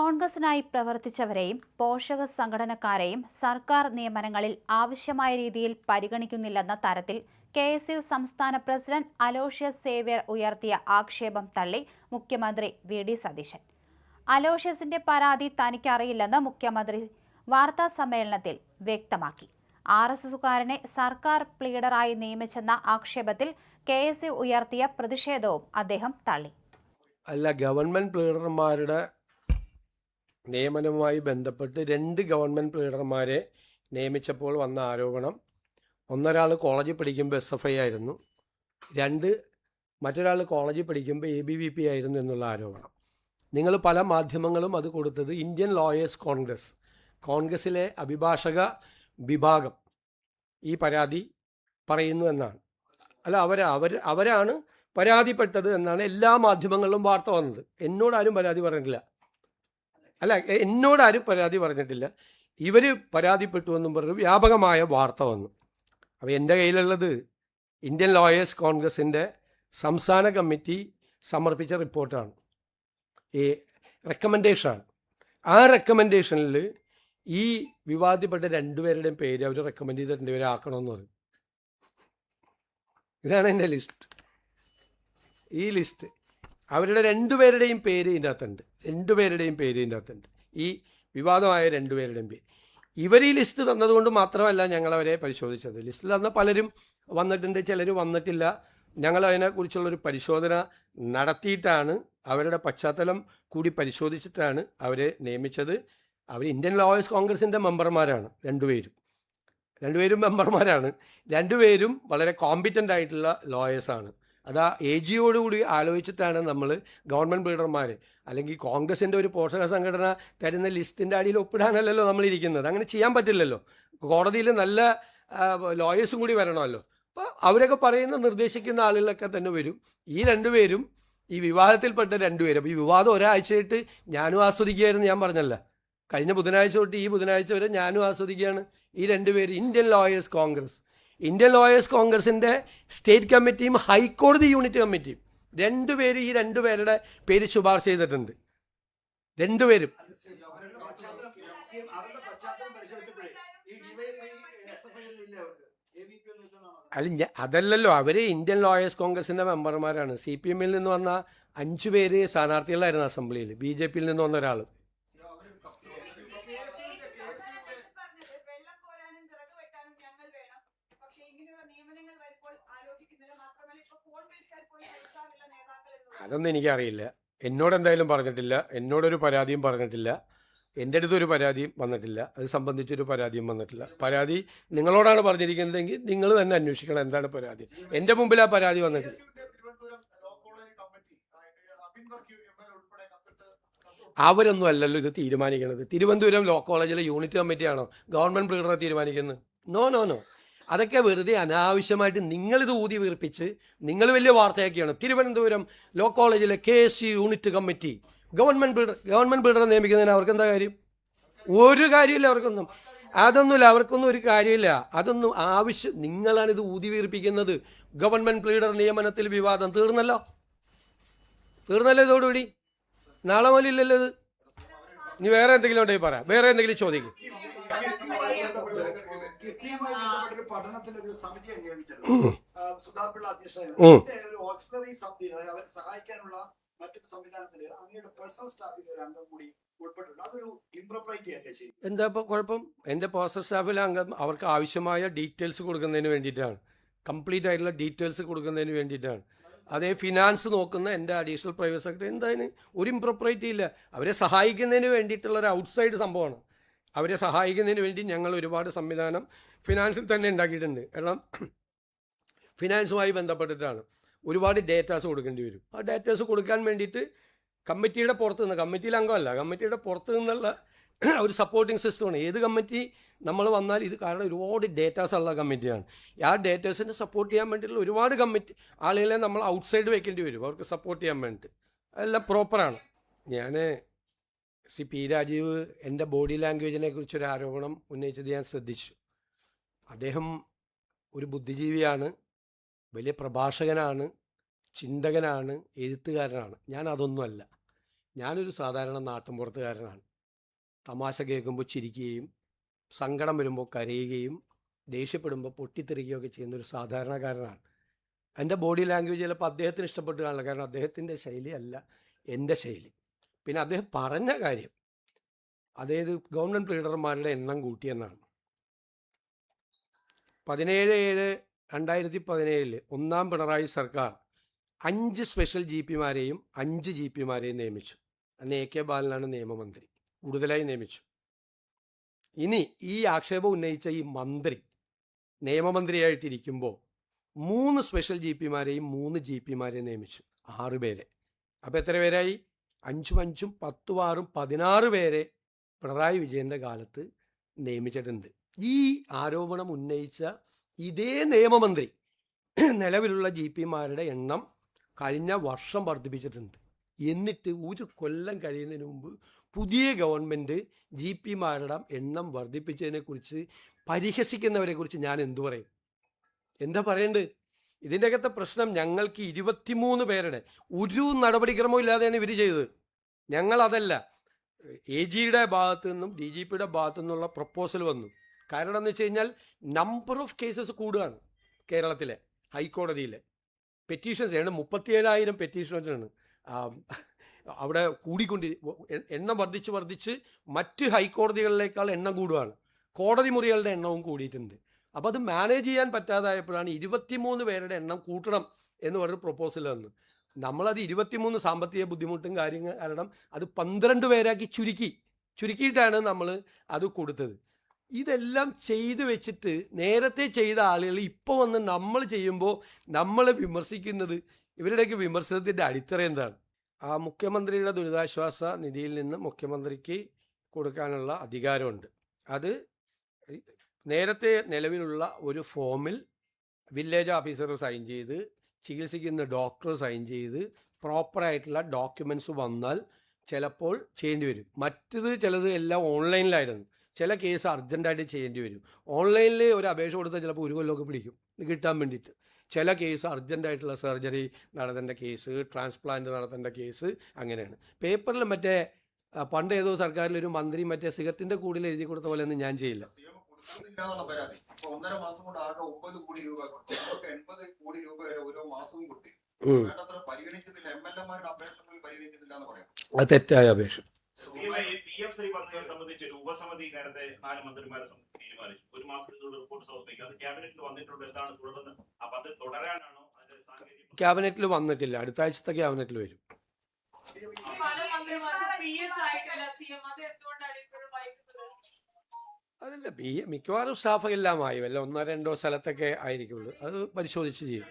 കോൺഗ്രസിനായി പ്രവർത്തിച്ചവരെയും പോഷക സംഘടനക്കാരെയും സർക്കാർ നിയമനങ്ങളിൽ ആവശ്യമായ രീതിയിൽ പരിഗണിക്കുന്നില്ലെന്ന തരത്തിൽ കെ.എസ്.യു. സംസ്ഥാന പ്രസിഡന്റ് അലോഷ്യസ് സേവ്യർ ഉയർത്തിയ ആക്ഷേപം തള്ളി മുഖ്യമന്ത്രി വി.ഡി. സതീശൻ. അലോഷ്യസിന്റെ പരാതി തനിക്കറിയില്ലെന്ന് മുഖ്യമന്ത്രി വാർത്താസമ്മേളനത്തിൽ വ്യക്തമാക്കി. ആർ.എസ്.എസുകാരനെ സർക്കാർ പ്ലീഡറായി നിയമിച്ചെന്ന ആക്ഷേപത്തിൽ കെ.എസ്.യു. ഉയർത്തിയ പ്രതിഷേധവും അദ്ദേഹം തള്ളി. ഗവൺമെന്റ് പ്ലീഡർമാരുടെ നിയമനവുമായി ബന്ധപ്പെട്ട് 2 ഗവൺമെൻറ് പ്ലീഡർമാരെ നിയമിച്ചപ്പോൾ വന്ന ആരോപണം, ഒന്നൊരാൾ കോളേജിൽ പഠിക്കുമ്പോൾ SFI ആയിരുന്നു, മറ്റൊരാൾ കോളേജിൽ പഠിക്കുമ്പോൾ ABVP ആയിരുന്നു എന്നുള്ള ആരോപണം. നിങ്ങൾ പല മാധ്യമങ്ങളും അത് കൊടുത്തത് ഇന്ത്യൻ ലോയേഴ്സ് കോൺഗ്രസിലെ അഭിഭാഷക വിഭാഗം ഈ പരാതി പറയുന്നു എന്നാണ്. അവരാണ് പരാതിപ്പെട്ടത് എന്നാണ് എല്ലാ മാധ്യമങ്ങളിലും വാർത്ത വന്നത്. എന്നോടാരും പരാതി പറഞ്ഞിട്ടില്ല. എന്നോടാരും പരാതി പറഞ്ഞിട്ടില്ല. ഇവർ പരാതിപ്പെട്ടു എന്നും പറഞ്ഞു വ്യാപകമായ വാർത്ത വന്നു. അപ്പോൾ എൻ്റെ കയ്യിലുള്ളത് ഇന്ത്യൻ ലോയേഴ്സ് കോൺഗ്രസിൻ്റെ സംസ്ഥാന കമ്മിറ്റി സമർപ്പിച്ച റിപ്പോർട്ടാണ്, ഈ റെക്കമെൻഡേഷനാണ്. ആ റെക്കമെൻഡേഷനിൽ ഈ വിവാദപ്പെട്ട 2 പേരുടെയും പേര് അവർ റെക്കമെൻഡ് ചെയ്ത 2 പേരെ ആക്കണമെന്ന് പറയും. ഇതാണ് എൻ്റെ ലിസ്റ്റ്. ഈ ലിസ്റ്റ് അവരുടെ 2 പേരുടെയും പേര് ഇതിൻ്റെ അകത്തുണ്ട്. ഈ വിവാദമായ 2 പേരുടെയും പേര്. ഇവർ ഈ ലിസ്റ്റ് തന്നതുകൊണ്ട് മാത്രമല്ല ഞങ്ങളവരെ പരിശോധിച്ചത്. ലിസ്റ്റിൽ തന്ന പലരും വന്നിട്ടുണ്ട്, ചിലർ വന്നിട്ടില്ല. ഞങ്ങളതിനെക്കുറിച്ചുള്ളൊരു പരിശോധന നടത്തിയിട്ടാണ്, അവരുടെ പശ്ചാത്തലം കൂടി പരിശോധിച്ചിട്ടാണ് അവരെ നിയമിച്ചത്. അവർ ഇന്ത്യൻ ലോയേഴ്സ് കോൺഗ്രസിൻ്റെ മെമ്പർമാരാണ്. 2 പേരും മെമ്പർമാരാണ്. 2 പേരും വളരെ കോമ്പിറ്റൻ്റ് ആയിട്ടുള്ള ലോയേഴ്സാണ്. അതാ AGയോടുകൂടി ആലോചിച്ചിട്ടാണ് നമ്മൾ ഗവൺമെൻറ് പ്ലീഡർമാർ, അല്ലെങ്കിൽ കോൺഗ്രസിൻ്റെ ഒരു പോഷക സംഘടന തരുന്ന ലിസ്റ്റിൻ്റെ അടിയിൽ ഒപ്പിടാനല്ലല്ലോ നമ്മളിരിക്കുന്നത്. അങ്ങനെ ചെയ്യാൻ പറ്റില്ലല്ലോ. കോടതിയിൽ നല്ല ലോയേഴ്സും കൂടി വരണമല്ലോ. അപ്പോൾ അവരൊക്കെ നിർദ്ദേശിക്കുന്ന ആളുകളൊക്കെ തന്നെ വരും. ഈ 2 പേരും ഈ വിവാദത്തിൽപ്പെട്ട 2 പേരും. അപ്പോൾ ഈ വിവാദം ഒരാഴ്ചയായിട്ട് ഞാനും ആസ്വദിക്കുകയായിരുന്നു. ഞാൻ പറഞ്ഞല്ല, കഴിഞ്ഞ ബുധനാഴ്ച തൊട്ട് ഈ ബുധനാഴ്ച വരെ ഞാനും ആസ്വദിക്കുകയാണ്. ഈ 2 പേര് ഇന്ത്യൻ ലോയേഴ്സ് കോൺഗ്രസിൻ്റെ സ്റ്റേറ്റ് കമ്മിറ്റിയും ഹൈക്കോടതി യൂണിറ്റ് കമ്മിറ്റിയും 2 പേര് ഈ 2 പേരുടെ പേര് ശുപാർശ ചെയ്തിട്ടുണ്ട്. 2 പേരും അതല്ലല്ലോ, അവർ ഇന്ത്യൻ ലോയേഴ്സ് കോൺഗ്രസിൻ്റെ മെമ്പർമാരാണ്. CPMൽ നിന്ന് വന്ന 5 പേര് സ്ഥാനാർത്ഥികളായിരുന്നു അസംബ്ലിയിൽ. BJPയിൽ നിന്ന് വന്ന ഒരാൾ. അതൊന്നും എനിക്കറിയില്ല. എന്നോടെന്തായാലും പറഞ്ഞിട്ടില്ല. എന്നോടൊരു പരാതിയും പറഞ്ഞിട്ടില്ല. എൻ്റെ അടുത്തൊരു പരാതിയും വന്നിട്ടില്ല. അത് സംബന്ധിച്ചൊരു പരാതിയും വന്നിട്ടില്ല. പരാതി നിങ്ങളോടാണ് പറഞ്ഞിരിക്കുന്നതെങ്കിൽ നിങ്ങൾ തന്നെ അന്വേഷിക്കണം എന്താണ് പരാതി. എൻ്റെ മുമ്പിൽ ആ പരാതി വന്നിട്ടില്ല. അവരൊന്നും അല്ലല്ലോ ഇത് തീരുമാനിക്കുന്നത്. തിരുവനന്തപുരം ലോ കോളേജിലെ യൂണിറ്റ് കമ്മിറ്റിയാണോ ഗവൺമെൻറ് പ്ലീഡറെ തീരുമാനിക്കുന്നത്? നോ. അതൊക്കെ വെറുതെ അനാവശ്യമായിട്ട് നിങ്ങളിത് ഊതി വീർപ്പിച്ച് നിങ്ങൾ വലിയ വാർത്തയാക്കിയാണ്. തിരുവനന്തപുരം ലോ കോളേജിലെ KSU യൂണിറ്റ് കമ്മിറ്റി ഗവൺമെൻറ് പ്ലീഡറെ നിയമിക്കുന്നതിന് അവർക്കെന്താ കാര്യം? ഒരു കാര്യമില്ല അവർക്കൊന്നും. അവർക്കൊന്നും ഒരു കാര്യമില്ല. അതൊന്നും നിങ്ങളാണിത് ഊതി വീർപ്പിക്കുന്നത്. ഗവൺമെൻറ് പ്ലീഡർ നിയമനത്തിൽ വിവാദം തീർന്നല്ലോ ഇതോടുകൂടി. നാളെ മുതലില്ലല്ലോ ഇത്. ഇനി വേറെ എന്തെങ്കിലും ഉണ്ടെങ്കിൽ പറ, വേറെ എന്തെങ്കിലും ചോദിക്കും. പഠനത്തിന് ഒരു സമിതി നിയമിച്ചിട്ടുണ്ട്. സുധാപിള്ള അധ്യക്ഷനായ ഒരു ഓക്സിലറി സമിതി, അവരെ സഹായിക്കാനുള്ള മറ്റൊരു സംവിധാനത്തില് അങ്ങയുടെ പേഴ്സണൽ സ്റ്റാഫിൽ ഒരു അംഗം കൂടി ഉൾപ്പെട്ടിട്ടുണ്ട്. അതൊരു ഇംപ്രോപ്രൈറ്റി അല്ലേ? ശരി, എന്താ ഇപ്പൊ കുഴപ്പം? എൻ്റെ പേഴ്സണൽ സ്റ്റാഫിലെ അംഗം അവർക്ക് ആവശ്യമായ ഡീറ്റെയിൽസ് കൊടുക്കുന്നതിന് വേണ്ടിയിട്ടാണ്, കംപ്ലീറ്റ് ആയിട്ടുള്ള ഡീറ്റെയിൽസ് കൊടുക്കുന്നതിന് വേണ്ടിയിട്ടാണ്. അതേ ഫിനാൻസ് നോക്കുന്ന എൻ്റെ അഡീഷണൽ പ്രൈവറ്റ് സെക്രട്ടറി എന്തായാലും ഒരു ഇംപ്രോപ്രൈറ്റി ഇല്ല. അവരെ സഹായിക്കുന്നതിന് വേണ്ടിയിട്ടുള്ള ഒരു ഔട്ട്സൈഡ് സംഭവമാണ്. അവരെ സഹായിക്കുന്നതിന് വേണ്ടി ഞങ്ങൾ ഒരുപാട് സംവിധാനം ഫിനാൻസിൽ തന്നെ ഉണ്ടാക്കിയിട്ടുണ്ട്. കാരണം ഫിനാൻസുമായി ബന്ധപ്പെട്ടിട്ടാണ് ഒരുപാട് ഡേറ്റാസ് കൊടുക്കേണ്ടി വരും. ആ ഡേറ്റാസ് കൊടുക്കാൻ വേണ്ടിയിട്ട് കമ്മിറ്റിയുടെ പുറത്ത് നിന്ന്, കമ്മിറ്റിയിൽ അംഗമല്ല, കമ്മിറ്റിയുടെ പുറത്ത് നിന്നുള്ള ഒരു സപ്പോർട്ടിങ് സിസ്റ്റമാണ്. ഏത് കമ്മിറ്റി നമ്മൾ വന്നാൽ ഇത് കാരണം ഒരുപാട് ഡേറ്റാസ് ഉള്ള കമ്മിറ്റിയാണ്. ആ ഡേറ്റാസിനെ സപ്പോർട്ട് ചെയ്യാൻ വേണ്ടിയിട്ടുള്ള ഒരുപാട് ആളുകളെ നമ്മൾ ഔട്ട്സൈഡ് വെക്കേണ്ടി വരും അവർക്ക് സപ്പോർട്ട് ചെയ്യാൻ വേണ്ടിയിട്ട്. അതെല്ലാം പ്രോപ്പറാണ്. ഞാൻ P. രാജീവ് എൻ്റെ ബോഡി ലാംഗ്വേജിനെ കുറിച്ചൊരു ആരോപണം ഉന്നയിച്ചത് ഞാൻ ശ്രദ്ധിച്ചു. അദ്ദേഹം ഒരു ബുദ്ധിജീവിയാണ്, വലിയ പ്രഭാഷകനാണ്, ചിന്തകനാണ്, എഴുത്തുകാരനാണ്. ഞാൻ അതൊന്നുമല്ല. ഞാനൊരു സാധാരണ നാട്ടിൻപുറത്തുകാരനാണ്. തമാശ കേൾക്കുമ്പോൾ ചിരിക്കുകയും സങ്കടം വരുമ്പോൾ കരയുകയും ദേഷ്യപ്പെടുമ്പോൾ പൊട്ടിത്തെറിക്കുകയൊക്കെ ചെയ്യുന്നൊരു സാധാരണക്കാരനാണ്. എൻ്റെ ബോഡി ലാംഗ്വേജ് ചിലപ്പോൾ അദ്ദേഹത്തിന് ഇഷ്ടപ്പെട്ട് കാണില്ല, കാരണം അദ്ദേഹത്തിൻ്റെ ശൈലി അല്ല എൻ്റെ ശൈലി. പിന്നെ അദ്ദേഹം പറഞ്ഞ കാര്യം, അതായത് ഗവൺമെൻറ് ലീഡർമാരുടെ എണ്ണം കൂട്ടിയെന്നാണ്. 17/7/2017 ഒന്നാം പിണറായി സർക്കാർ 5 സ്പെഷ്യൽ GP-മാരെയും 5 GP-മാരെയും നിയമിച്ചു. അന്ന് AK ബാലനാണ് നിയമമന്ത്രി, കൂടുതലായി നിയമിച്ചു. ഇനി ഈ ആക്ഷേപം ഉന്നയിച്ച ഈ മന്ത്രി നിയമമന്ത്രിയായിട്ടിരിക്കുമ്പോൾ 3 സ്പെഷ്യൽ GP-മാരെയും 3 GP-മാരെയും നിയമിച്ചു, 6 പേരെ. അപ്പോൾ എത്ര പേരായി? 5ഉം 5ഉം 10ഉം 6ഉം 16 പേരെ പിണറായി വിജയൻ്റെ കാലത്ത് നിയമിച്ചിട്ടുണ്ട്. ഈ ആരോപണം ഉന്നയിച്ച ഇതേ നിയമമന്ത്രി നിലവിലുള്ള GP-മാരുടെ എണ്ണം കഴിഞ്ഞ വർഷം വർദ്ധിപ്പിച്ചിട്ടുണ്ട്. എന്നിട്ട് ഒരു കൊല്ലം കഴിയുന്നതിന് മുമ്പ് പുതിയ ഗവൺമെൻറ് GP-മാരുടെ എണ്ണം വർദ്ധിപ്പിച്ചതിനെക്കുറിച്ച് പരിഹസിക്കുന്നവരെക്കുറിച്ച് ഞാൻ എന്തു പറയും? എന്താ പറയേണ്ടത്? ഇതിൻ്റെ അകത്തെ പ്രശ്നം, ഞങ്ങൾക്ക് 23 പേരുടെ ഒരു നടപടിക്രമവും ഇല്ലാതെയാണ് ഇവർ ചെയ്തത്. ഞങ്ങളതല്ല, AG-യുടെ ഭാഗത്തു നിന്നും DGP-യുടെ ഭാഗത്തു നിന്നുള്ള പ്രപ്പോസൽ വന്നു. കാരണം എന്ന് വെച്ച് കഴിഞ്ഞാൽ നമ്പർ ഓഫ് കേസസ് കൂടുകയാണ്. കേരളത്തിലെ ഹൈക്കോടതിയിലെ പെറ്റീഷൻസ് 37,000 പെറ്റീഷൻസാണ് അവിടെ എണ്ണം വർദ്ധിച്ച് മറ്റ് ഹൈക്കോടതികളിലേക്കാൾ എണ്ണം കൂടുകയാണ്. കോടതി മുറികളുടെ എണ്ണവും കൂടിയിട്ടുണ്ട്. അപ്പോൾ അത് മാനേജ് ചെയ്യാൻ പറ്റാതായപ്പോഴാണ് 23 പേരുടെ എണ്ണം കൂട്ടണം എന്ന് പറഞ്ഞൊരു പ്രപ്പോസൽ വന്നു. നമ്മളത് 23 സാമ്പത്തിക ബുദ്ധിമുട്ടും കാര്യങ്ങൾ കാരണം അത് 12 പേരാക്കി ചുരുക്കിയിട്ടാണ് നമ്മൾ അത് കൊടുത്തത്. ഇതെല്ലാം ചെയ്തു വെച്ചിട്ട് നേരത്തെ ചെയ്ത ആളുകൾ ഇപ്പോൾ വന്ന് നമ്മൾ ചെയ്യുമ്പോൾ നമ്മളെ വിമർശിക്കുന്നത്, ഇവരുടെയൊക്കെ വിമർശനത്തിൻ്റെ അടിത്തറ എന്താണ്? ആ മുഖ്യമന്ത്രിയുടെ ദുരിതാശ്വാസ നിധിയിൽ നിന്ന് മുഖ്യമന്ത്രിക്ക് കൊടുക്കാനുള്ള അധികാരമുണ്ട്. അത് നേരത്തെ നിലവിലുള്ള ഒരു ഫോമിൽ വില്ലേജ് ഓഫീസർ സൈൻ ചെയ്ത്, ചികിത്സിക്കുന്ന ഡോക്ടർ സൈൻ ചെയ്ത്, പ്രോപ്പറായിട്ടുള്ള ഡോക്യുമെൻറ്റ്സ് വന്നാൽ ചിലപ്പോൾ ചെയ്യേണ്ടി വരും. മറ്റത് ചിലത് എല്ലാം ഓൺലൈനിലായിരുന്നു. ചില കേസ് അർജൻറ്റായിട്ട് ചെയ്യേണ്ടി വരും. ഓൺലൈനിൽ ഒരു അപേക്ഷ കൊടുത്താൽ ചിലപ്പോൾ 1 കൊല്ലമൊക്കെ പിടിക്കും കിട്ടാൻ വേണ്ടിയിട്ട്. ചില കേസ് അർജൻറ്റായിട്ടുള്ള സർജറി നടത്തേണ്ട കേസ്, ട്രാൻസ്പ്ലാന്റ് നടത്തേണ്ട കേസ്, അങ്ങനെയാണ്. പേപ്പറിൽ മറ്റേ പണ്ട് ഏതോ സർക്കാരിലൊരു മന്ത്രി മറ്റേ സിഗരറ്റിൻ്റെ കൂടിൽ എഴുതി കൊടുത്ത പോലെ ഒന്നും ഞാൻ ചെയ്യില്ല. പരാതി 1.5 മാസം കൊണ്ട് ആകെ 9 കോടി രൂപ കൊടുത്തു. 80 കോടി രൂപ വരെ ഓരോ മാസവും കൊടുത്തു. വേണ്ടത്ര പരിഗണിക്കുന്നില്ല, MLA-മാരുടെ അപേക്ഷകൾ പരിഗണിക്കുന്നില്ല എന്ന് പറയാം. അത് തെറ്റായ അപേക്ഷ. PFC പദ്ധതിയെ സംബന്ധിച്ച് ഉപസമിതി നേരത്തെ 4 മന്ത്രിമാരെ തീരുമാനിച്ചു. 1 മാസത്തിനുള്ള റിപ്പോർട്ട് സമർപ്പിക്കുക. അത് ക്യാബിനറ്റിൽ വന്നിട്ടുണ്ട്. എന്താണ് തുടർന്ന് ആ പദ്ധതി തുടരാനാണോ? അതിന്റെ സാങ്കേതിക ക്യാബിനറ്റിൽ വന്നിട്ടില്ല, അടുത്ത ആഴ്ചത്തെ ക്യാബിനറ്റിൽ വരും. അതല്ല, മിക്കവാറും സ്റ്റാഫ് എല്ലാം ആയി, വല്ല 1-2 സ്ഥലത്തൊക്കെ ആയിരിക്കുള്ളൂ. അത് പരിശോധിച്ച് ചെയ്യും.